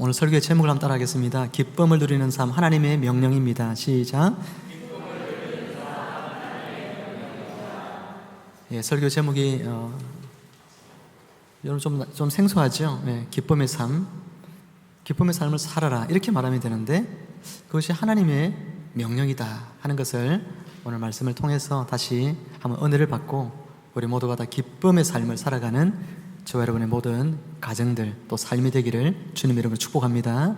오늘 설교의 제목을 한번 따라하겠습니다. 기쁨을 누리는 삶, 하나님의 명령입니다. 시작. 예, 설교 제목이 여러분 좀 생소하죠? 예, 기쁨의 삶, 기쁨의 삶을 살아라 이렇게 말하면 되는데 그것이 하나님의 명령이다 하는 것을 오늘 말씀을 통해서 다시 한번 은혜를 받고 우리 모두가 다 기쁨의 삶을 살아가는 저와 여러분의 모든 가정들 또 삶이 되기를 주님 이름으로 축복합니다.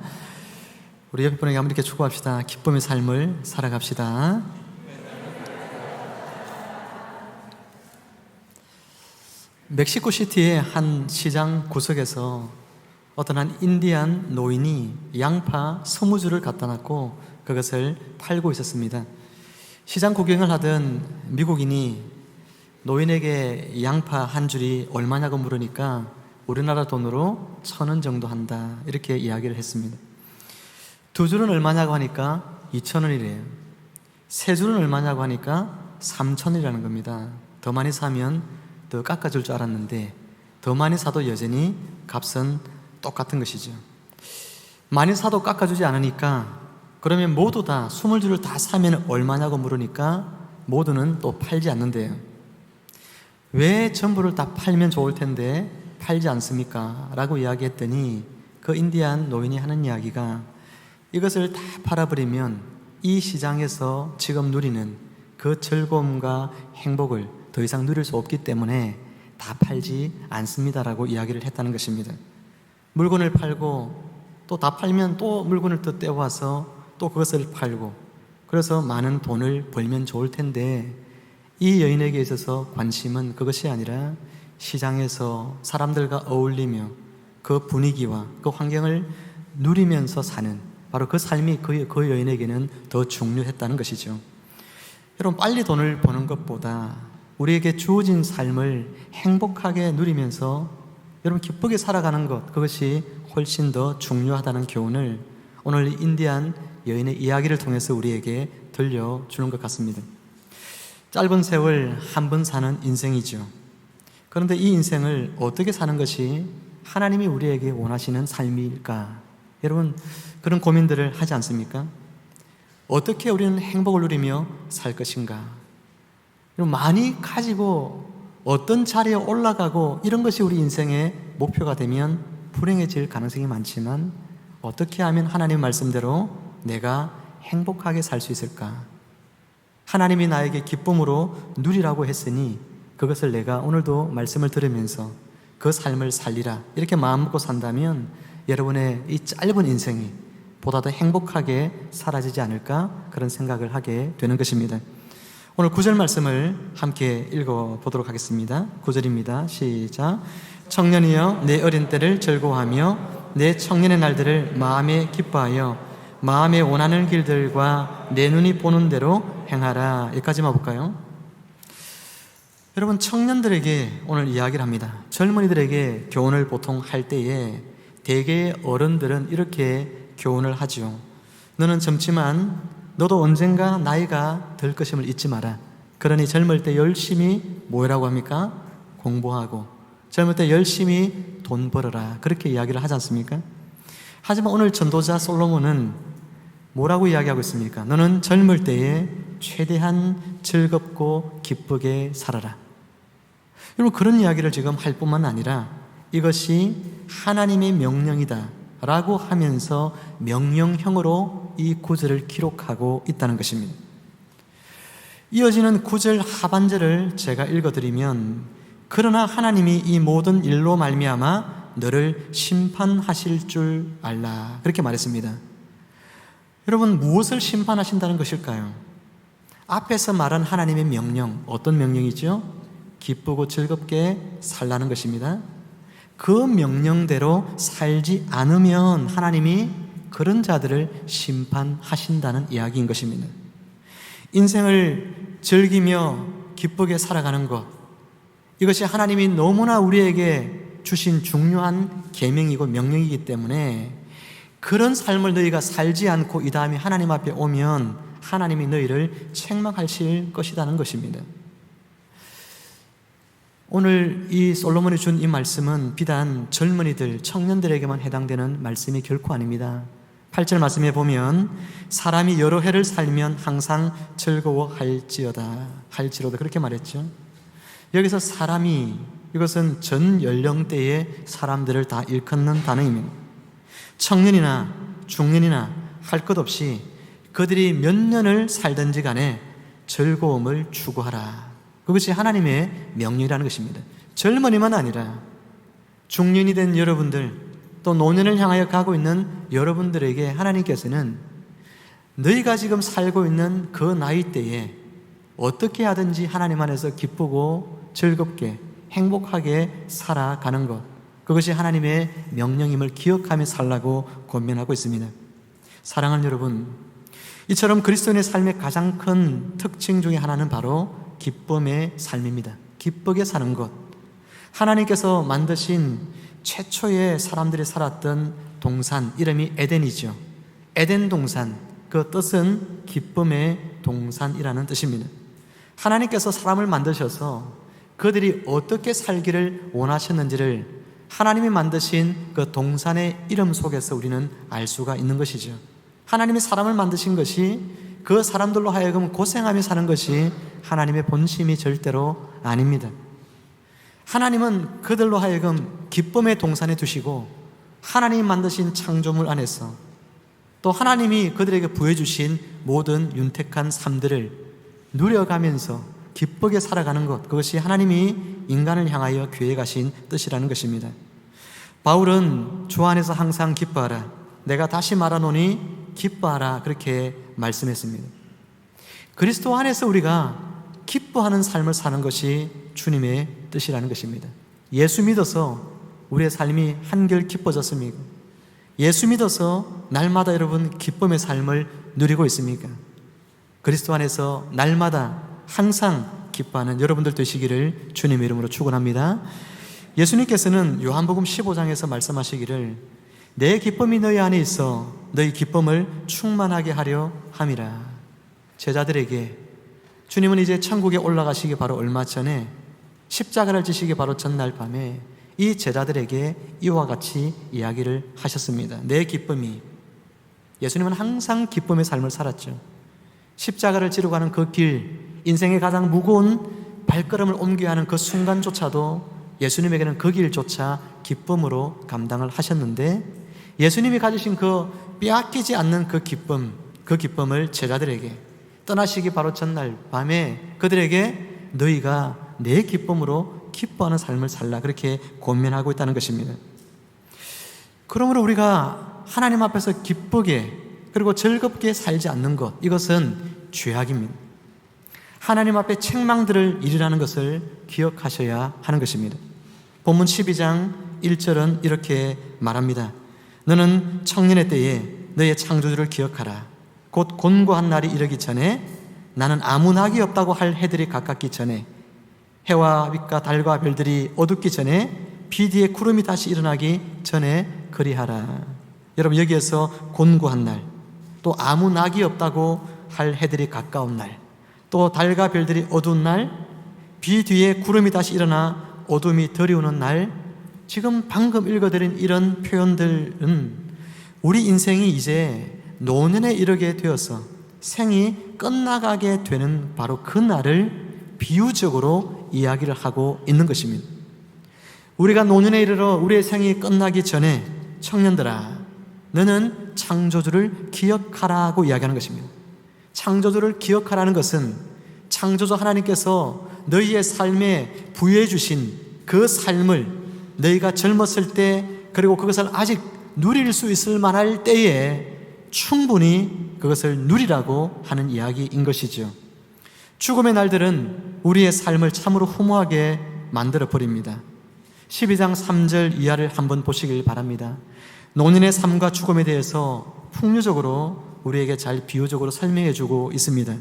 우리 옆에 분에게 한번 이렇게 축복합시다. 기쁨의 삶을 살아갑시다. 멕시코 시티의 한 시장 구석에서 어떤 한 인디안 노인이 양파 20주를 갖다 놨고 그것을 팔고 있었습니다. 시장 구경을 하던 미국인이 노인에게 양파 한 줄이 얼마냐고 물으니까 우리나라 돈으로 1,000원 정도 한다 이렇게 이야기를 했습니다. 2줄은 얼마냐고 하니까 2,000원이래요. 3줄은 얼마냐고 하니까 3,000원이라는 겁니다. 더 많이 사면 더 깎아줄 줄 알았는데 더 많이 사도 여전히 값은 똑같은 것이죠. 많이 사도 깎아주지 않으니까 그러면 모두 다 20줄을 다 사면 얼마냐고 물으니까 모두는 또 팔지 않는데요. 왜 전부를 다 팔면 좋을 텐데 팔지 않습니까? 라고 이야기했더니 그 인디안 노인이 하는 이야기가 이것을 다 팔아버리면 이 시장에서 지금 누리는 그 즐거움과 행복을 더 이상 누릴 수 없기 때문에 다 팔지 않습니다라고 이야기를 했다는 것입니다. 물건을 팔고 또 다 팔면 또 물건을 더 떼와서 또 그것을 팔고 그래서 많은 돈을 벌면 좋을 텐데 이 여인에게 있어서 관심은 그것이 아니라 시장에서 사람들과 어울리며 그 분위기와 그 환경을 누리면서 사는 바로 그 삶이 그 여인에게는 더 중요했다는 것이죠. 여러분, 빨리 돈을 버는 것보다 우리에게 주어진 삶을 행복하게 누리면서 여러분 기쁘게 살아가는 것, 그것이 훨씬 더 중요하다는 교훈을 오늘 인디안 여인의 이야기를 통해서 우리에게 들려주는 것 같습니다. 짧은 세월 한 번 사는 인생이죠. 그런데 이 인생을 어떻게 사는 것이 하나님이 우리에게 원하시는 삶일까? 여러분, 그런 고민들을 하지 않습니까? 어떻게 우리는 행복을 누리며 살 것인가? 많이 가지고 어떤 자리에 올라가고 이런 것이 우리 인생의 목표가 되면 불행해질 가능성이 많지만 어떻게 하면 하나님 말씀대로 내가 행복하게 살 수 있을까? 하나님이 나에게 기쁨으로 누리라고 했으니 그것을 내가 오늘도 말씀을 들으면서 그 삶을 살리라 이렇게 마음 먹고 산다면 여러분의 이 짧은 인생이 보다 더 행복하게 사라지지 않을까 그런 생각을 하게 되는 것입니다. 오늘 9절 말씀을 함께 읽어보도록 하겠습니다. 9절입니다. 시작. 청년이여 내 어린 때를 즐거워하며 내 청년의 날들을 마음에 기뻐하여 마음에 원하는 길들과 내 눈이 보는 대로 행하라. 여기까지만 볼까요? 여러분, 청년들에게 오늘 이야기를 합니다. 젊은이들에게 교훈을 보통 할 때에 대개의 어른들은 이렇게 교훈을 하죠. 너는 젊지만 너도 언젠가 나이가 들 것임을 잊지 마라. 그러니 젊을 때 열심히 뭐라고 합니까? 공부하고 젊을 때 열심히 돈 벌어라. 그렇게 이야기를 하지 않습니까? 하지만 오늘 전도자 솔로몬은 뭐라고 이야기하고 있습니까? 너는 젊을 때에 최대한 즐겁고 기쁘게 살아라. 여러분, 그런 이야기를 지금 할 뿐만 아니라 이것이 하나님의 명령이다 라고 하면서 명령형으로 이 구절을 기록하고 있다는 것입니다. 이어지는 9절 하반절을 제가 읽어드리면 그러나 하나님이 이 모든 일로 말미암아 너를 심판하실 줄 알라 그렇게 말했습니다. 여러분, 무엇을 심판하신다는 것일까요? 앞에서 말한 하나님의 명령, 어떤 명령이죠? 기쁘고 즐겁게 살라는 것입니다. 그 명령대로 살지 않으면 하나님이 그런 자들을 심판하신다는 이야기인 것입니다. 인생을 즐기며 기쁘게 살아가는 것, 이것이 하나님이 너무나 우리에게 주신 중요한 계명이고 명령이기 때문에 그런 삶을 너희가 살지 않고 이 다음에 하나님 앞에 오면 하나님이 너희를 책망하실 것이라는 것입니다. 오늘 이 솔로몬이 준 이 말씀은 비단 젊은이들, 청년들에게만 해당되는 말씀이 결코 아닙니다. 8절 말씀에 보면 사람이 여러 해를 살면 항상 즐거워할지어다, 할지로다 그렇게 말했죠. 여기서 사람이, 이것은 전 연령대의 사람들을 다 일컫는 단어입니다. 청년이나 중년이나 할 것 없이 그들이 몇 년을 살든지 간에 즐거움을 추구하라. 그것이 하나님의 명령이라는 것입니다. 젊은이만 아니라 중년이 된 여러분들, 또 노년을 향하여 가고 있는 여러분들에게 하나님께서는 너희가 지금 살고 있는 그 나이대에 어떻게 하든지 하나님 안에서 기쁘고 즐겁게 행복하게 살아가는 것, 그것이 하나님의 명령임을 기억하며 살라고 권면하고 있습니다. 사랑하는 여러분, 이처럼 그리스도인의 삶의 가장 큰 특징 중에 하나는 바로 기쁨의 삶입니다. 기쁘게 사는 것. 하나님께서 만드신 최초의 사람들이 살았던 동산, 이름이 에덴이죠. 에덴 동산, 그 뜻은 기쁨의 동산이라는 뜻입니다. 하나님께서 사람을 만드셔서 그들이 어떻게 살기를 원하셨는지를 하나님이 만드신 그 동산의 이름 속에서 우리는 알 수가 있는 것이죠. 하나님이 사람을 만드신 것이 그 사람들로 하여금 고생하며 사는 것이 하나님의 본심이 절대로 아닙니다. 하나님은 그들로 하여금 기쁨의 동산에 두시고 하나님이 만드신 창조물 안에서 또 하나님이 그들에게 부여주신 모든 윤택한 삶들을 누려가면서 기쁘게 살아가는 것, 그것이 하나님이 인간을 향하여 계획하신 뜻이라는 것입니다. 바울은 주 안에서 항상 기뻐하라, 내가 다시 말하노니 기뻐하라, 그렇게 말씀했습니다. 그리스도 안에서 우리가 기뻐하는 삶을 사는 것이 주님의 뜻이라는 것입니다. 예수 믿어서 우리의 삶이 한결 기뻐졌습니까? 예수 믿어서 날마다 여러분 기쁨의 삶을 누리고 있습니까? 그리스도 안에서 날마다 항상 기뻐하는 여러분들 되시기를 주님의 이름으로 축원합니다. 예수님께서는 요한복음 15장에서 말씀하시기를 내 기쁨이 너희 안에 있어 너희 기쁨을 충만하게 하려 함이라. 제자들에게, 주님은 이제 천국에 올라가시기 바로 얼마 전에 십자가를 지시기 바로 전날 밤에 이 제자들에게 이와 같이 이야기를 하셨습니다. 내 기쁨이, 예수님은 항상 기쁨의 삶을 살았죠. 십자가를 지르고 가는 그 길, 인생의 가장 무거운 발걸음을 옮겨야 하는 그 순간조차도 예수님에게는 그 길조차 기쁨으로 감당을 하셨는데, 예수님이 가지신 그 빼앗기지 않는 그 기쁨을 제자들에게 떠나시기 바로 전날 밤에 그들에게 너희가 내 기쁨으로 기뻐하는 삶을 살라, 그렇게 권면하고 있다는 것입니다. 그러므로 우리가 하나님 앞에서 기쁘게 그리고 즐겁게 살지 않는 것, 이것은 죄악입니다. 하나님 앞에 책망들을 이르라는 것을 기억하셔야 하는 것입니다. 본문 12장 1절은 이렇게 말합니다. 너는 청년의 때에 너의 창조주를 기억하라. 곧 곤고한 날이 이르기 전에, 나는 아무 낙이 없다고 할 해들이 가깝기 전에, 해와 빛과 달과 별들이 어둡기 전에, 비 뒤에 구름이 다시 일어나기 전에 그리하라. 여러분, 여기에서 곤고한 날, 또 아무 낙이 없다고 할 해들이 가까운 날, 또 달과 별들이 어두운 날, 비 뒤에 구름이 다시 일어나 어둠이 들이오는 날, 지금 방금 읽어드린 이런 표현들은 우리 인생이 이제 노년에 이르게 되어서 생이 끝나가게 되는 바로 그 날을 비유적으로 이야기를 하고 있는 것입니다. 우리가 노년에 이르러 우리의 생이 끝나기 전에 청년들아, 너는 창조주를 기억하라고 이야기하는 것입니다. 창조주를 기억하라는 것은 창조주 하나님께서 너희의 삶에 부여해 주신 그 삶을 너희가 젊었을 때, 그리고 그것을 아직 누릴 수 있을 만할 때에 충분히 그것을 누리라고 하는 이야기인 것이죠. 죽음의 날들은 우리의 삶을 참으로 허무하게 만들어 버립니다. 12장 3절 이하를 한번 보시길 바랍니다. 노년의 삶과 죽음에 대해서 풍류적으로 우리에게 잘 비유적으로 설명해 주고 있습니다.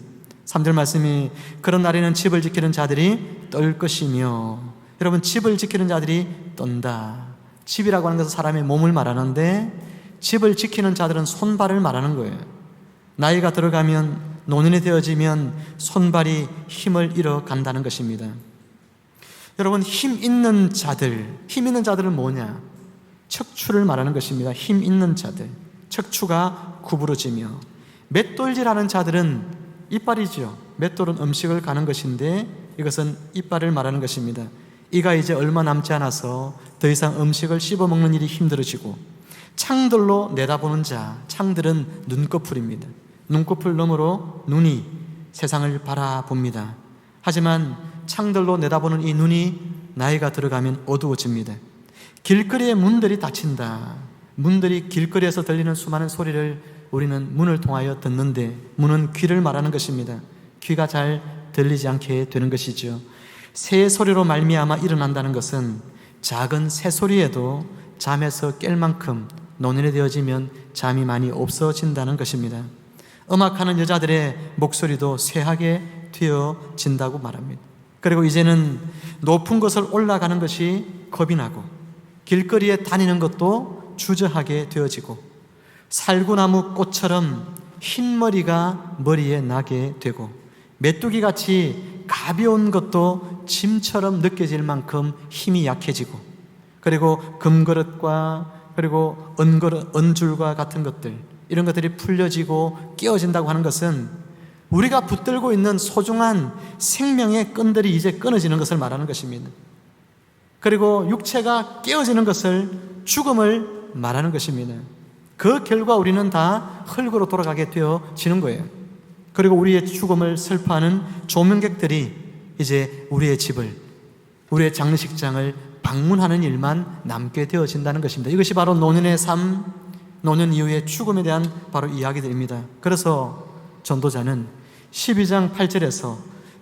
3절 말씀이, 그런 날에는 집을 지키는 자들이 떨 것이며, 여러분, 집을 지키는 자들이 떤다. 집이라고 하는 것은 사람의 몸을 말하는데, 집을 지키는 자들은 손발을 말하는 거예요. 나이가 들어가면, 노년이 되어지면 손발이 힘을 잃어간다는 것입니다. 여러분, 힘 있는 자들은 뭐냐? 척추를 말하는 것입니다. 힘 있는 자들, 척추가 구부러지며, 맷돌질하는 자들은 이빨이죠. 맷돌은 음식을 가는 것인데 이것은 이빨을 말하는 것입니다. 이가 이제 얼마 남지 않아서 더 이상 음식을 씹어먹는 일이 힘들어지고, 창들로 내다보는 자, 창들은 눈꺼풀입니다. 눈꺼풀 너머로 눈이 세상을 바라봅니다. 하지만 창들로 내다보는 이 눈이 나이가 들어가면 어두워집니다. 길거리의 문들이 닫힌다. 문들이 길거리에서 들리는 수많은 소리를 우리는 문을 통하여 듣는데, 문은 귀를 말하는 것입니다. 귀가 잘 들리지 않게 되는 것이죠. 새 소리로 말미암아 일어난다는 것은 작은 새소리에도 잠에서 깰 만큼 노년이 되어지면 잠이 많이 없어진다는 것입니다. 음악하는 여자들의 목소리도 쇠하게 되어진다고 말합니다. 그리고 이제는 높은 것을 올라가는 것이 겁이 나고, 길거리에 다니는 것도 주저하게 되어지고, 살구나무 꽃처럼 흰머리가 머리에 나게 되고, 메뚜기같이 가벼운 것도 짐처럼 느껴질 만큼 힘이 약해지고, 그리고 금그릇과 그리고 은줄과 같은 것들, 이런 것들이 풀려지고 끼어진다고 하는 것은 우리가 붙들고 있는 소중한 생명의 끈들이 이제 끊어지는 것을 말하는 것입니다. 그리고 육체가 깨어지는 것을, 죽음을 말하는 것입니다. 그 결과 우리는 다 흙으로 돌아가게 되어지는 거예요. 그리고 우리의 죽음을 슬퍼하는 조명객들이 이제 우리의 집을, 우리의 장례식장을 방문하는 일만 남게 되어진다는 것입니다. 이것이 바로 노년의 삶, 노년 이후의 죽음에 대한 바로 이야기들입니다. 그래서 전도자는 12장 8절에서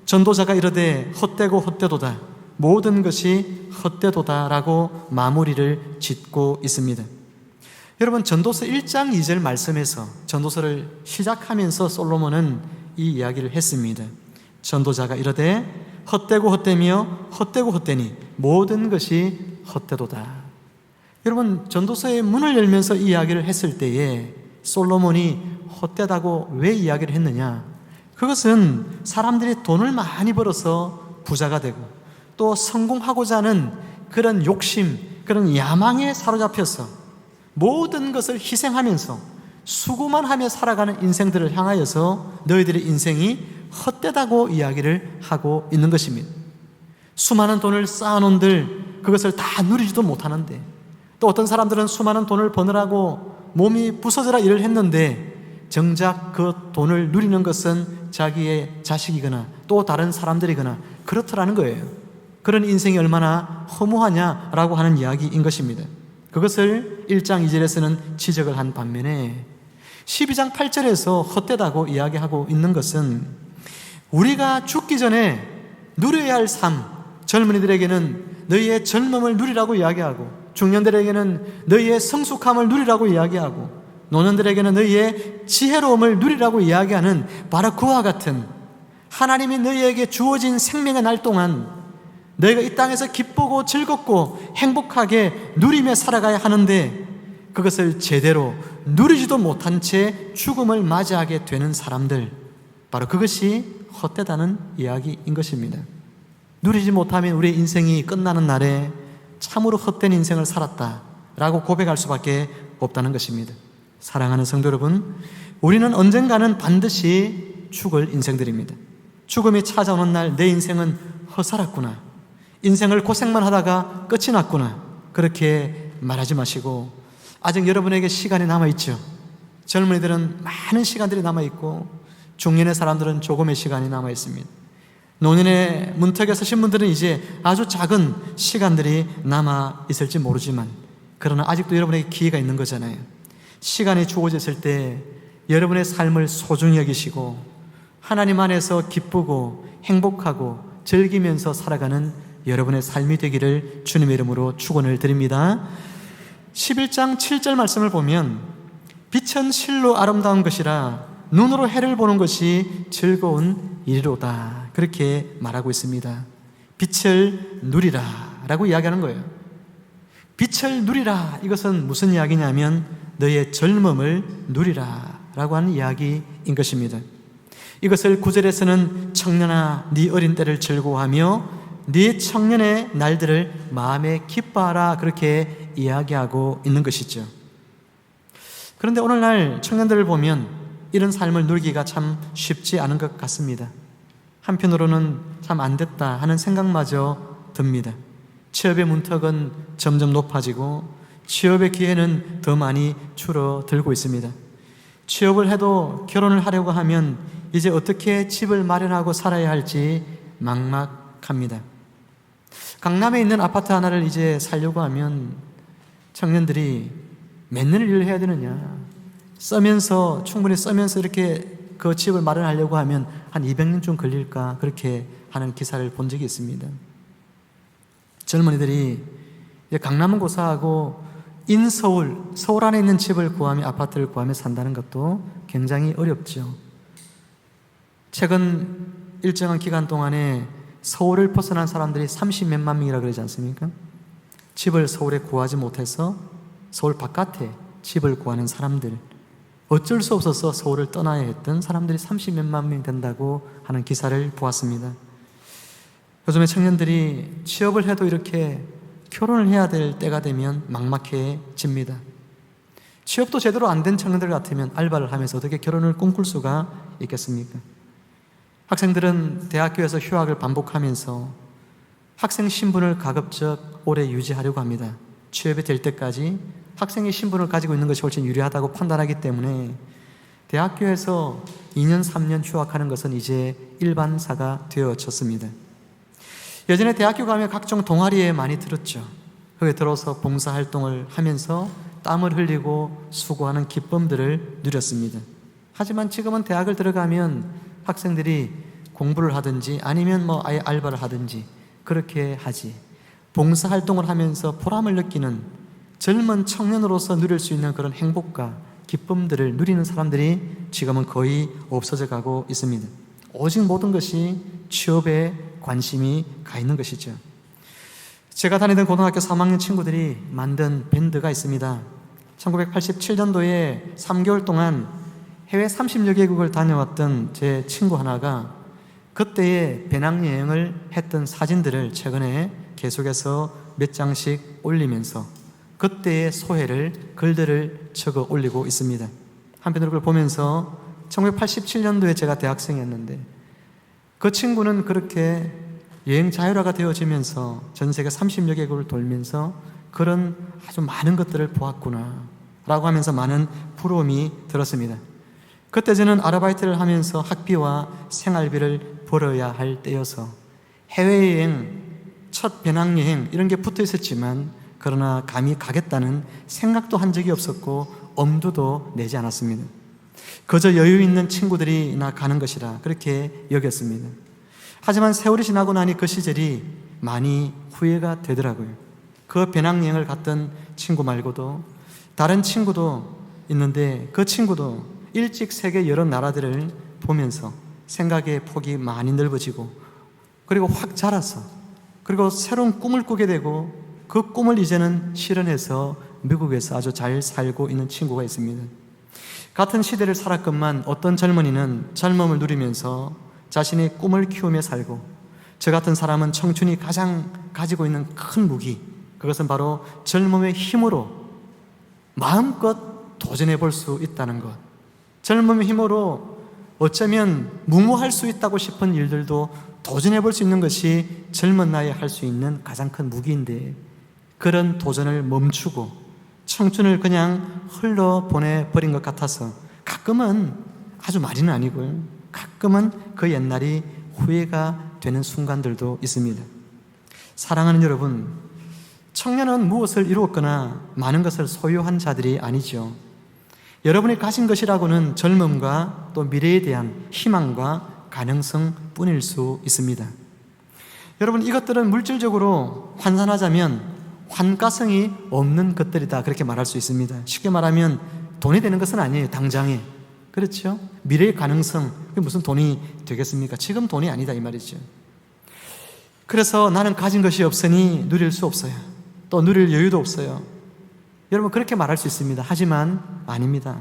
전도자가 이르되 헛되고 헛되도다, 모든 것이 헛되도다라고 마무리를 짓고 있습니다. 여러분, 전도서 1장 2절 말씀에서 전도서를 시작하면서 솔로몬은 이 이야기를 했습니다. 전도자가 이르되 헛되고 헛되며 헛되고 헛되니 모든 것이 헛되도다. 여러분, 전도서의 문을 열면서 이 이야기를 했을 때에 솔로몬이 헛되다고 왜 이야기를 했느냐? 그것은 사람들이 돈을 많이 벌어서 부자가 되고, 또 성공하고자 하는 그런 욕심, 그런 야망에 사로잡혀서 모든 것을 희생하면서 수고만 하며 살아가는 인생들을 향하여서 너희들의 인생이 헛되다고 이야기를 하고 있는 것입니다. 수많은 돈을 쌓아놓은들 그것을 다 누리지도 못하는데, 또 어떤 사람들은 수많은 돈을 버느라고 몸이 부서져라 일을 했는데 정작 그 돈을 누리는 것은 자기의 자식이거나 또 다른 사람들이거나 그렇더라는 거예요. 그런 인생이 얼마나 허무하냐라고 하는 이야기인 것입니다. 그것을 1장 2절에서는 지적을 한 반면에 12장 8절에서 헛되다고 이야기하고 있는 것은 우리가 죽기 전에 누려야 할 삶, 젊은이들에게는 너희의 젊음을 누리라고 이야기하고, 중년들에게는 너희의 성숙함을 누리라고 이야기하고, 노년들에게는 너희의 지혜로움을 누리라고 이야기하는 바로 그와 같은, 하나님이 너희에게 주어진 생명의 날 동안 너희가 이 땅에서 기쁘고 즐겁고 행복하게 누리며 살아가야 하는데 그것을 제대로 누리지도 못한 채 죽음을 맞이하게 되는 사람들, 바로 그것이 헛되다는 이야기인 것입니다. 누리지 못하면 우리의 인생이 끝나는 날에 참으로 헛된 인생을 살았다라고 고백할 수밖에 없다는 것입니다. 사랑하는 성도 여러분, 우리는 언젠가는 반드시 죽을 인생들입니다. 죽음이 찾아오는 날 내 인생은 허살았구나, 인생을 고생만 하다가 끝이 났구나, 그렇게 말하지 마시고, 아직 여러분에게 시간이 남아있죠. 젊은이들은 많은 시간들이 남아있고, 중년의 사람들은 조금의 시간이 남아있습니다. 노년의 문턱에 서신 분들은 이제 아주 작은 시간들이 남아있을지 모르지만, 그러나 아직도 여러분에게 기회가 있는 거잖아요. 시간이 주어졌을 때 여러분의 삶을 소중히 여기시고 하나님 안에서 기쁘고 행복하고 즐기면서 살아가는 여러분의 삶이 되기를 주님의 이름으로 축원을 드립니다. 11장 7절 말씀을 보면 빛은 실로 아름다운 것이라 눈으로 해를 보는 것이 즐거운 일이로다, 그렇게 말하고 있습니다. 빛을 누리라 라고 이야기하는 거예요. 빛을 누리라, 이것은 무슨 이야기냐면 너의 젊음을 누리라 라고 하는 이야기인 것입니다. 이것을 9절에서는 청년아 네 어린 때를 즐거워하며 네 청년의 날들을 마음에 기뻐하라, 그렇게 이야기하고 있는 것이죠. 그런데 오늘날 청년들을 보면 이런 삶을 누리기가 참 쉽지 않은 것 같습니다. 한편으로는 참 안 됐다 하는 생각마저 듭니다. 취업의 문턱은 점점 높아지고 취업의 기회는 더 많이 줄어들고 있습니다. 취업을 해도 결혼을 하려고 하면 이제 어떻게 집을 마련하고 살아야 할지 막막합니다. 강남에 있는 아파트 하나를 이제 살려고 하면 청년들이 몇 년을 일을 해야 되느냐, 충분히 써면서 이렇게 그 집을 마련하려고 하면 한 200년 좀 걸릴까, 그렇게 하는 기사를 본 적이 있습니다. 젊은이들이 강남은 고사하고 서울 안에 있는 집을 구하며, 아파트를 구하며 산다는 것도 굉장히 어렵죠. 최근 일정한 기간 동안에 서울을 벗어난 사람들이 30몇만 명이라 그러지 않습니까? 집을 서울에 구하지 못해서 서울 바깥에 집을 구하는 사람들, 어쩔 수 없어서 서울을 떠나야 했던 사람들이 30몇만 명 된다고 하는 기사를 보았습니다. 요즘에 청년들이 취업을 해도 이렇게 결혼을 해야 될 때가 되면 막막해집니다. 취업도 제대로 안 된 청년들 같으면 알바를 하면서 어떻게 결혼을 꿈꿀 수가 있겠습니까? 학생들은 대학교에서 휴학을 반복하면서 학생 신분을 가급적 오래 유지하려고 합니다. 취업이 될 때까지 학생의 신분을 가지고 있는 것이 훨씬 유리하다고 판단하기 때문에 대학교에서 2년, 3년 휴학하는 것은 이제 일반사가 되어졌습니다. 예전에 대학교 가면 각종 동아리에 많이 들었죠. 거기에 들어서 봉사활동을 하면서 땀을 흘리고 수고하는 기쁨들을 누렸습니다. 하지만 지금은 대학을 들어가면 학생들이 공부를 하든지 아니면 아예 알바를 하든지 그렇게 하지, 봉사활동을 하면서 보람을 느끼는, 젊은 청년으로서 누릴 수 있는 그런 행복과 기쁨들을 누리는 사람들이 지금은 거의 없어져 가고 있습니다. 오직 모든 것이 취업에 관심이 가 있는 것이죠. 제가 다니던 고등학교 3학년 친구들이 만든 밴드가 있습니다. 1987년도에 3개월 동안 해외 30여 개국을 다녀왔던 제 친구 하나가 그때의 배낭여행을 했던 사진들을 최근에 계속해서 몇 장씩 올리면서 그때의 소회를, 글들을 적어 올리고 있습니다. 한편으로 그걸 보면서 1987년도에 제가 대학생이었는데 그 친구는 그렇게 여행 자율화가 되어지면서 전 세계 30여 개국을 돌면서 그런 아주 많은 것들을 보았구나 라고 하면서 많은 부러움이 들었습니다. 그때 저는 아르바이트를 하면서 학비와 생활비를 벌어야 할 때여서 해외여행, 첫 배낭여행 이런 게 붙어 있었지만 그러나 감히 가겠다는 생각도 한 적이 없었고 엄두도 내지 않았습니다. 그저 여유 있는 친구들이나 가는 것이라 그렇게 여겼습니다. 하지만 세월이 지나고 나니 그 시절이 많이 후회가 되더라고요. 그 배낭여행을 갔던 친구 말고도 다른 친구도 있는데 그 친구도 일찍 세계 여러 나라들을 보면서 생각의 폭이 많이 넓어지고 그리고 확 자라서 그리고 새로운 꿈을 꾸게 되고 그 꿈을 이제는 실현해서 미국에서 아주 잘 살고 있는 친구가 있습니다. 같은 시대를 살았건만 어떤 젊은이는 젊음을 누리면서 자신의 꿈을 키우며 살고, 저 같은 사람은 청춘이 가장 가지고 있는 큰 무기, 그것은 바로 젊음의 힘으로 마음껏 도전해 볼 수 있다는 것. 젊음의 힘으로 어쩌면 무모할 수 있다고 싶은 일들도 도전해 볼 수 있는 것이 젊은 나이에 할 수 있는 가장 큰 무기인데, 그런 도전을 멈추고 청춘을 그냥 흘러보내버린 것 같아서 가끔은, 아주 많이는 아니고요, 가끔은 그 옛날이 후회가 되는 순간들도 있습니다. 사랑하는 여러분, 청년은 무엇을 이루었거나 많은 것을 소유한 자들이 아니죠. 여러분이 가진 것이라고는 젊음과 또 미래에 대한 희망과 가능성 뿐일 수 있습니다. 여러분, 이것들은 물질적으로 환산하자면 환가성이 없는 것들이다, 그렇게 말할 수 있습니다. 쉽게 말하면 돈이 되는 것은 아니에요, 당장에. 그렇죠? 미래의 가능성, 그게 무슨 돈이 되겠습니까? 지금 돈이 아니다, 이 말이죠. 그래서 나는 가진 것이 없으니 누릴 수 없어요. 또 누릴 여유도 없어요. 여러분, 그렇게 말할 수 있습니다. 하지만 아닙니다.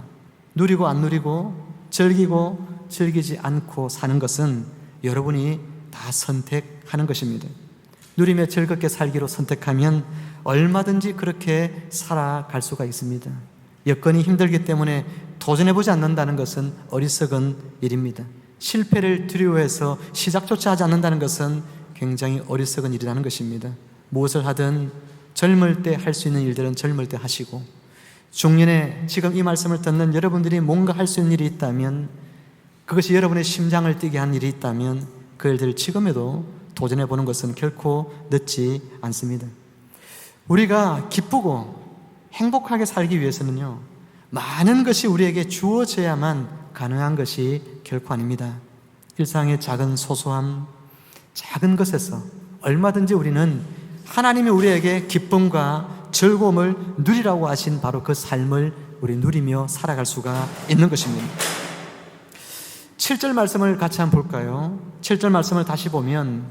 누리고 안 누리고, 즐기고 즐기지 않고 사는 것은 여러분이 다 선택하는 것입니다. 누리며 즐겁게 살기로 선택하면 얼마든지 그렇게 살아갈 수가 있습니다. 여건이 힘들기 때문에 도전해보지 않는다는 것은 어리석은 일입니다. 실패를 두려워해서 시작조차 하지 않는다는 것은 굉장히 어리석은 일이라는 것입니다. 무엇을 하든 젊을 때 할 수 있는 일들은 젊을 때 하시고, 중년에 지금 이 말씀을 듣는 여러분들이 뭔가 할 수 있는 일이 있다면, 그것이 여러분의 심장을 뛰게 한 일이 있다면 그 일들을 지금에도 도전해보는 것은 결코 늦지 않습니다. 우리가 기쁘고 행복하게 살기 위해서는요, 많은 것이 우리에게 주어져야만 가능한 것이 결코 아닙니다. 일상의 작은 소소함, 작은 것에서 얼마든지 우리는 하나님이 우리에게 기쁨과 즐거움을 누리라고 하신 바로 그 삶을 우리 누리며 살아갈 수가 있는 것입니다. 7절 말씀을 같이 한번 볼까요? 7절 말씀을 다시 보면,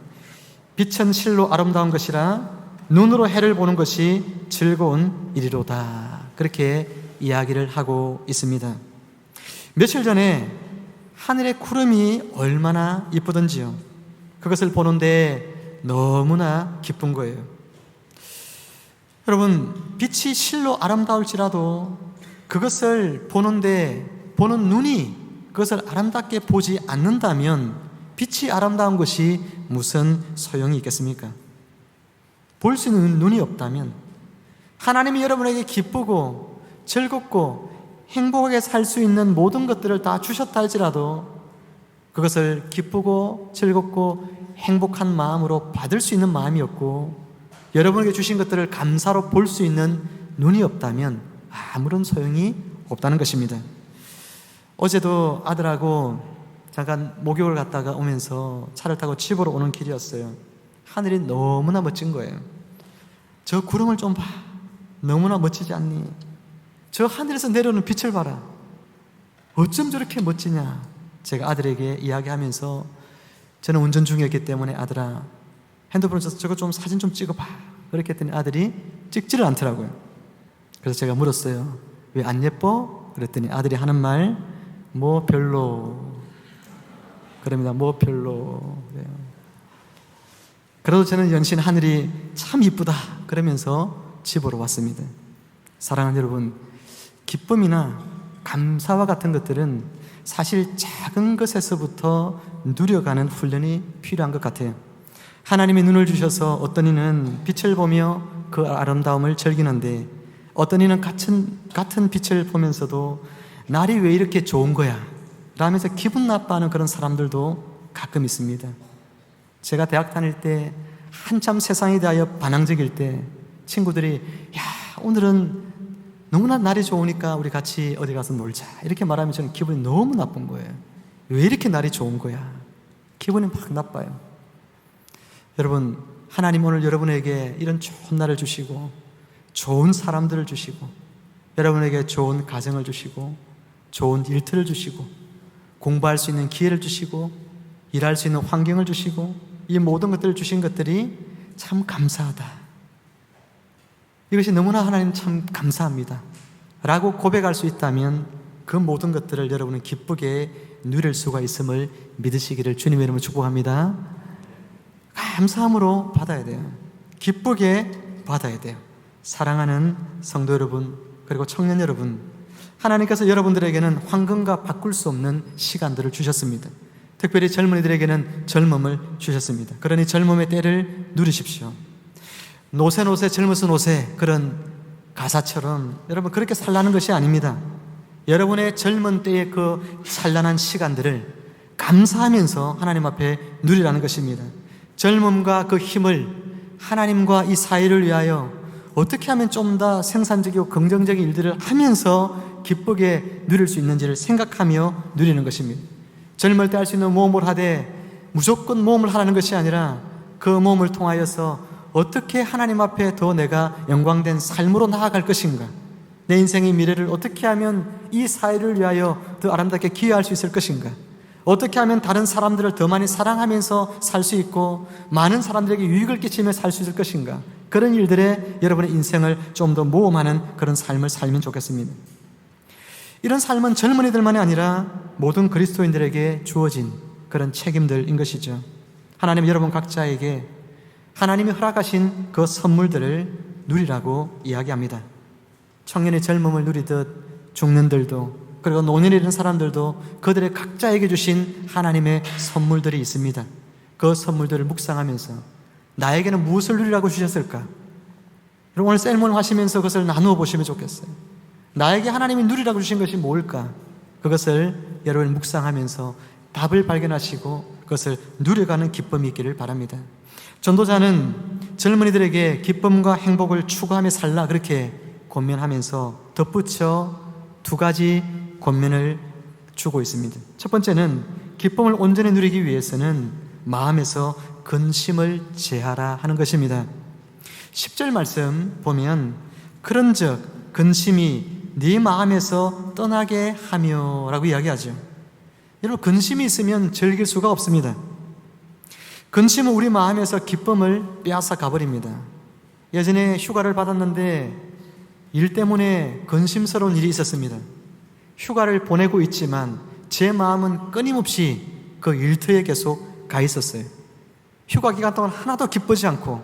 빛은 실로 아름다운 것이라 눈으로 해를 보는 것이 즐거운 일이로다, 그렇게 이야기를 하고 있습니다. 며칠 전에 하늘의 구름이 얼마나 이쁘던지요, 그것을 보는데 너무나 기쁜 거예요. 여러분, 빛이 실로 아름다울지라도 그것을 보는데 보는 눈이 그것을 아름답게 보지 않는다면 빛이 아름다운 것이 무슨 소용이 있겠습니까? 볼 수 있는 눈이 없다면, 하나님이 여러분에게 기쁘고 즐겁고 행복하게 살 수 있는 모든 것들을 다 주셨다 할지라도 그것을 기쁘고 즐겁고 행복한 마음으로 받을 수 있는 마음이 없고, 여러분에게 주신 것들을 감사로 볼 수 있는 눈이 없다면 아무런 소용이 없다는 것입니다. 어제도 아들하고 잠깐 목욕을 갔다가 오면서 차를 타고 집으로 오는 길이었어요. 하늘이 너무나 멋진 거예요. 저 구름을 좀 봐, 너무나 멋지지 않니? 저 하늘에서 내려오는 빛을 봐라, 어쩜 저렇게 멋지냐. 제가 아들에게 이야기하면서, 저는 운전 중이었기 때문에 아들아, 핸드폰에서 저거 좀 사진 좀 찍어봐, 그렇게 했더니 아들이 찍지를 않더라고요. 그래서 제가 물었어요. 왜 안 예뻐? 그랬더니 아들이 하는 말, 뭐 별로, 그럽니다. 뭐 별로. 그래요. 그래도 저는 연신 하늘이 참 이쁘다 그러면서 집으로 왔습니다. 사랑하는 여러분, 기쁨이나 감사와 같은 것들은 사실 작은 것에서부터 누려가는 훈련이 필요한 것 같아요. 하나님이 눈을 주셔서 어떤 이는 빛을 보며 그 아름다움을 즐기는데, 어떤 이는 같은 빛을 보면서도 날이 왜 이렇게 좋은 거야 라면서 기분 나빠하는 그런 사람들도 가끔 있습니다. 제가 대학 다닐 때 한참 세상에 대하여 반항적일 때 친구들이, 야, 오늘은 너무나 날이 좋으니까 우리 같이 어디 가서 놀자, 이렇게 말하면 저는 기분이 너무 나쁜 거예요. 왜 이렇게 날이 좋은 거야? 기분이 막 나빠요. 여러분, 하나님 오늘 여러분에게 이런 좋은 날을 주시고 좋은 사람들을 주시고 여러분에게 좋은 가정을 주시고 좋은 일터를 주시고 공부할 수 있는 기회를 주시고 일할 수 있는 환경을 주시고 이 모든 것들을 주신 것들이 참 감사하다, 이것이 너무나 하나님 참 감사합니다 라고 고백할 수 있다면 그 모든 것들을 여러분은 기쁘게 누릴 수가 있음을 믿으시기를 주님의 이름으로 축복합니다. 감사함으로 받아야 돼요. 기쁘게 받아야 돼요. 사랑하는 성도 여러분, 그리고 청년 여러분, 하나님께서 여러분들에게는 황금과 바꿀 수 없는 시간들을 주셨습니다. 특별히 젊은이들에게는 젊음을 주셨습니다. 그러니 젊음의 때를 누리십시오. 노새 젊어서 노새, 그런 가사처럼 여러분 그렇게 살라는 것이 아닙니다. 여러분의 젊은 때의 그 찬란한 시간들을 감사하면서 하나님 앞에 누리라는 것입니다. 젊음과 그 힘을 하나님과 이 사회를 위하여 어떻게 하면 좀 더 생산적이고 긍정적인 일들을 하면서 기쁘게 누릴 수 있는지를 생각하며 누리는 것입니다. 젊을 때 할 수 있는 모험을 하되 무조건 모험을 하라는 것이 아니라 그 모험을 통하여서 어떻게 하나님 앞에 더 내가 영광된 삶으로 나아갈 것인가, 내 인생의 미래를 어떻게 하면 이 사회를 위하여 더 아름답게 기여할 수 있을 것인가, 어떻게 하면 다른 사람들을 더 많이 사랑하면서 살 수 있고 많은 사람들에게 유익을 끼치며 살 수 있을 것인가, 그런 일들에 여러분의 인생을 좀 더 모험하는 그런 삶을 살면 좋겠습니다. 이런 삶은 젊은이들만이 아니라 모든 그리스도인들에게 주어진 그런 책임들인 것이죠. 하나님 여러분 각자에게 하나님이 허락하신 그 선물들을 누리라고 이야기합니다. 청년의 젊음을 누리듯 중년들도, 그리고 노년에 이른 사람들도 그들의 각자에게 주신 하나님의 선물들이 있습니다. 그 선물들을 묵상하면서 나에게는 무엇을 누리라고 주셨을까? 여러분, 오늘 셀몬 하시면서 그것을 나누어 보시면 좋겠어요. 나에게 하나님이 누리라고 주신 것이 뭘까? 그것을 여러분 묵상하면서 답을 발견하시고 그것을 누려가는 기쁨이 있기를 바랍니다. 전도자는 젊은이들에게 기쁨과 행복을 추구하며 살라 그렇게 권면하면서 덧붙여 두 가지 권면을 주고 있습니다. 첫 번째는 기쁨을 온전히 누리기 위해서는 마음에서 근심을 제하라 하는 것입니다. 10절 말씀 보면 그런즉 근심이 네 마음에서 떠나게 하며 라고 이야기하죠. 여러분, 근심이 있으면 즐길 수가 없습니다. 근심은 우리 마음에서 기쁨을 빼앗아 가버립니다. 예전에 휴가를 받았는데 일 때문에 근심스러운 일이 있었습니다. 휴가를 보내고 있지만 제 마음은 끊임없이 그 일터에 계속 가 있었어요. 휴가 기간 동안 하나도 기쁘지 않고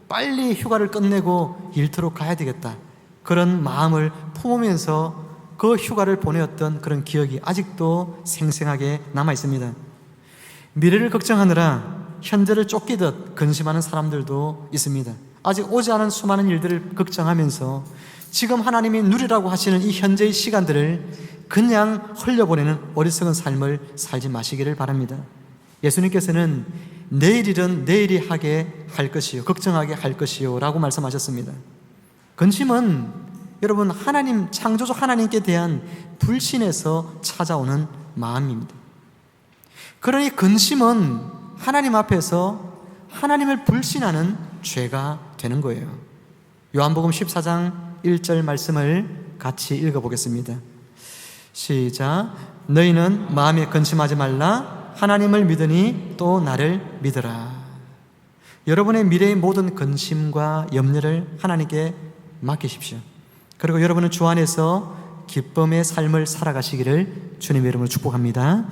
빨리 휴가를 끝내고 일터로 가야 되겠다, 그런 마음을 품으면서 그 휴가를 보내었던 그런 기억이 아직도 생생하게 남아 있습니다. 미래를 걱정하느라 현재를 쫓기듯 근심하는 사람들도 있습니다. 아직 오지 않은 수많은 일들을 걱정하면서 지금 하나님이 누리라고 하시는 이 현재의 시간들을 그냥 흘려보내는 어리석은 삶을 살지 마시기를 바랍니다. 예수님께서는 내일 일은 내일이 하게 할 것이요, 걱정하게 할 것이요 라고 말씀하셨습니다. 근심은 여러분, 하나님, 창조주 하나님께 대한 불신에서 찾아오는 마음입니다. 그러니 근심은 하나님 앞에서 하나님을 불신하는 죄가 되는 거예요. 요한복음 14장 1절 말씀을 같이 읽어보겠습니다. 시작. 너희는 마음에 근심하지 말라. 하나님을 믿으니 또 나를 믿으라. 여러분의 미래의 모든 근심과 염려를 하나님께 맡기십시오. 그리고 여러분은 주 안에서 기쁨의 삶을 살아가시기를 주님의 이름으로 축복합니다.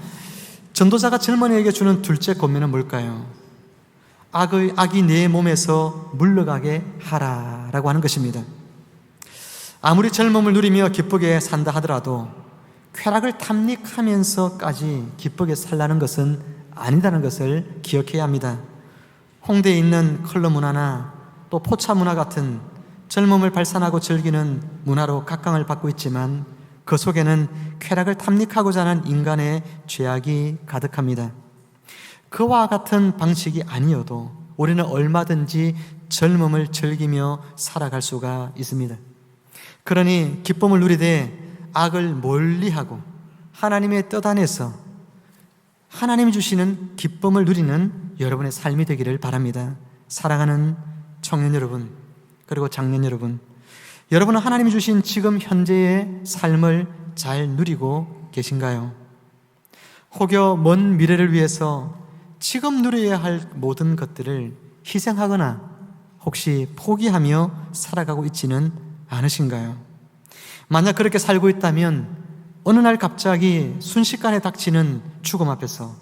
전도자가 젊은이에게 주는 둘째 권면은 뭘까요? 악이 내 몸에서 물러가게 하라라고 하는 것입니다. 아무리 젊음을 누리며 기쁘게 산다 하더라도 쾌락을 탐닉하면서까지 기쁘게 살라는 것은 아니다는 것을 기억해야 합니다. 홍대에 있는 클럽 문화나 또 포차 문화 같은 젊음을 발산하고 즐기는 문화로 각광을 받고 있지만 그 속에는 쾌락을 탐닉하고자 하는 인간의 죄악이 가득합니다. 그와 같은 방식이 아니어도 우리는 얼마든지 젊음을 즐기며 살아갈 수가 있습니다. 그러니 기쁨을 누리되 악을 멀리하고 하나님의 뜻 안에서 하나님이 주시는 기쁨을 누리는 여러분의 삶이 되기를 바랍니다. 사랑하는 청년 여러분, 그리고 장년 여러분, 여러분은 하나님이 주신 지금 현재의 삶을 잘 누리고 계신가요? 혹여 먼 미래를 위해서 지금 누려야 할 모든 것들을 희생하거나 혹시 포기하며 살아가고 있지는 않으신가요? 만약 그렇게 살고 있다면 어느 날 갑자기 순식간에 닥치는 죽음 앞에서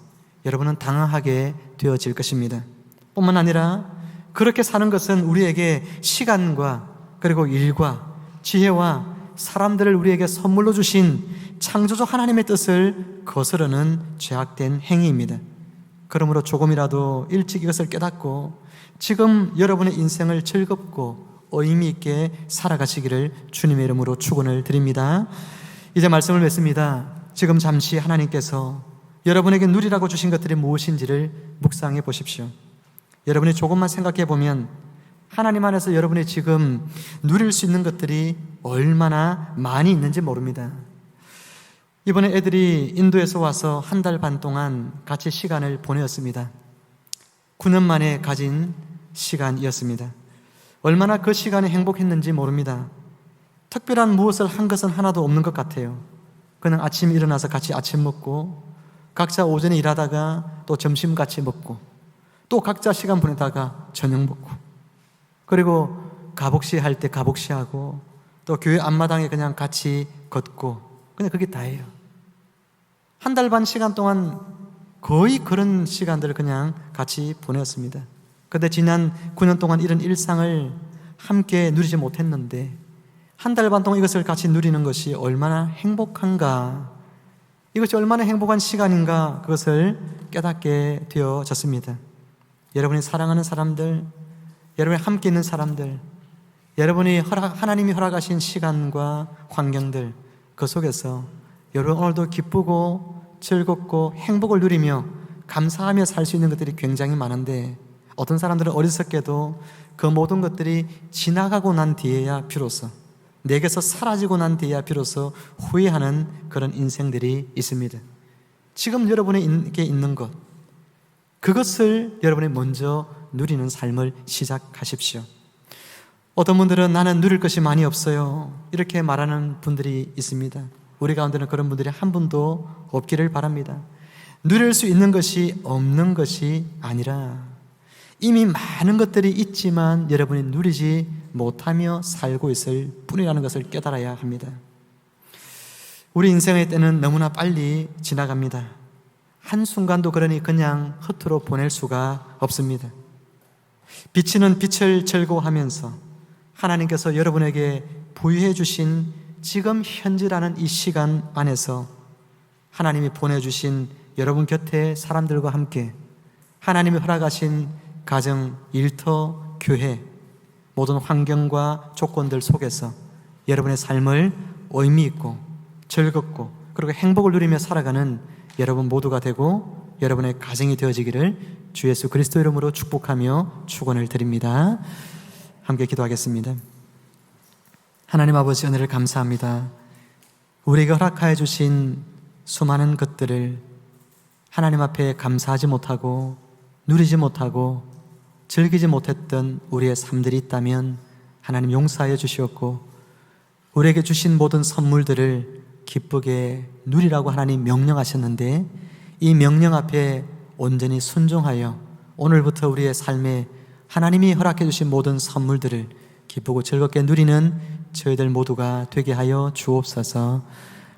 여러분은 당황하게 되어질 것입니다. 뿐만 아니라 그렇게 사는 것은 우리에게 시간과 그리고 일과 지혜와 사람들을 우리에게 선물로 주신 창조주 하나님의 뜻을 거스르는 죄악된 행위입니다. 그러므로 조금이라도 일찍 이것을 깨닫고 지금 여러분의 인생을 즐겁고 의미 있게 살아가시기를 주님의 이름으로 축원을 드립니다. 이제 말씀을 맺습니다. 지금 잠시 하나님께서 여러분에게 누리라고 주신 것들이 무엇인지를 묵상해 보십시오. 여러분이 조금만 생각해 보면 하나님 안에서 여러분이 지금 누릴 수 있는 것들이 얼마나 많이 있는지 모릅니다. 이번에 애들이 인도에서 와서 한 달 반 동안 같이 시간을 보내었습니다. 9년 만에 가진 시간이었습니다. 얼마나 그 시간이 행복했는지 모릅니다. 특별한 무엇을 한 것은 하나도 없는 것 같아요. 그냥 아침 일어나서 같이 아침 먹고, 각자 오전에 일하다가 또 점심 같이 먹고, 또 각자 시간 보내다가 저녁 먹고, 그리고 가복시 할 때 가복시 하고, 또 교회 앞마당에 그냥 같이 걷고, 그냥 그게 다예요. 한 달 반 시간 동안 거의 그런 시간들을 그냥 같이 보냈습니다. 그런데 지난 9년 동안 이런 일상을 함께 누리지 못했는데 한 달 반 동안 이것을 같이 누리는 것이 얼마나 행복한가, 이것이 얼마나 행복한 시간인가, 그것을 깨닫게 되어졌습니다. 여러분이 사랑하는 사람들, 여러분이 함께 있는 사람들, 여러분이 하나님이 허락하신 시간과 환경들, 그 속에서 여러분 오늘도 기쁘고 즐겁고 행복을 누리며 감사하며 살 수 있는 것들이 굉장히 많은데, 어떤 사람들은 어리석게도 그 모든 것들이 지나가고 난 뒤에야 비로소, 내게서 사라지고 난 뒤에야 비로소 후회하는 그런 인생들이 있습니다. 지금 여러분에게 있는 것, 그것을 여러분이 먼저 누리는 삶을 시작하십시오. 어떤 분들은 나는 누릴 것이 많이 없어요, 이렇게 말하는 분들이 있습니다. 우리 가운데는 그런 분들이 한 분도 없기를 바랍니다. 누릴 수 있는 것이 없는 것이 아니라 이미 많은 것들이 있지만 여러분이 누리지 못하며 살고 있을 뿐이라는 것을 깨달아야 합니다. 우리 인생의 때는 너무나 빨리 지나갑니다. 한순간도 그러니 그냥 허투루 보낼 수가 없습니다. 비치는 빛을 즐거워하면서 하나님께서 여러분에게 부여해 주신 지금 현재라는 이 시간 안에서 하나님이 보내주신 여러분 곁에 사람들과 함께 하나님이 허락하신 가정, 일터, 교회, 모든 환경과 조건들 속에서 여러분의 삶을 의미 있고 즐겁고 그리고 행복을 누리며 살아가는 여러분 모두가 되고 여러분의 가정이 되어지기를 주 예수 그리스도 이름으로 축복하며 축원을 드립니다. 함께 기도하겠습니다. 하나님 아버지, 은혜를 감사합니다. 우리에게 허락하여 주신 수많은 것들을 하나님 앞에 감사하지 못하고 누리지 못하고 즐기지 못했던 우리의 삶들이 있다면 하나님 용서하여 주시옵고, 우리에게 주신 모든 선물들을 기쁘게 누리라고 하나님 명령하셨는데 이 명령 앞에 온전히 순종하여 오늘부터 우리의 삶에 하나님이 허락해 주신 모든 선물들을 기쁘고 즐겁게 누리는 저희들 모두가 되게 하여 주옵소서.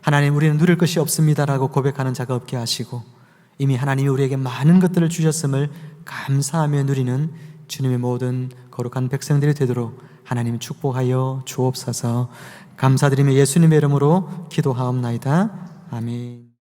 하나님, 우리는 누릴 것이 없습니다라고 고백하는 자가 없게 하시고 이미 하나님이 우리에게 많은 것들을 주셨음을 감사하며 누리는 주님의 모든 거룩한 백성들이 되도록 하나님 축복하여 주옵소서. 감사드리며 예수님의 이름으로 기도하옵나이다. 아멘.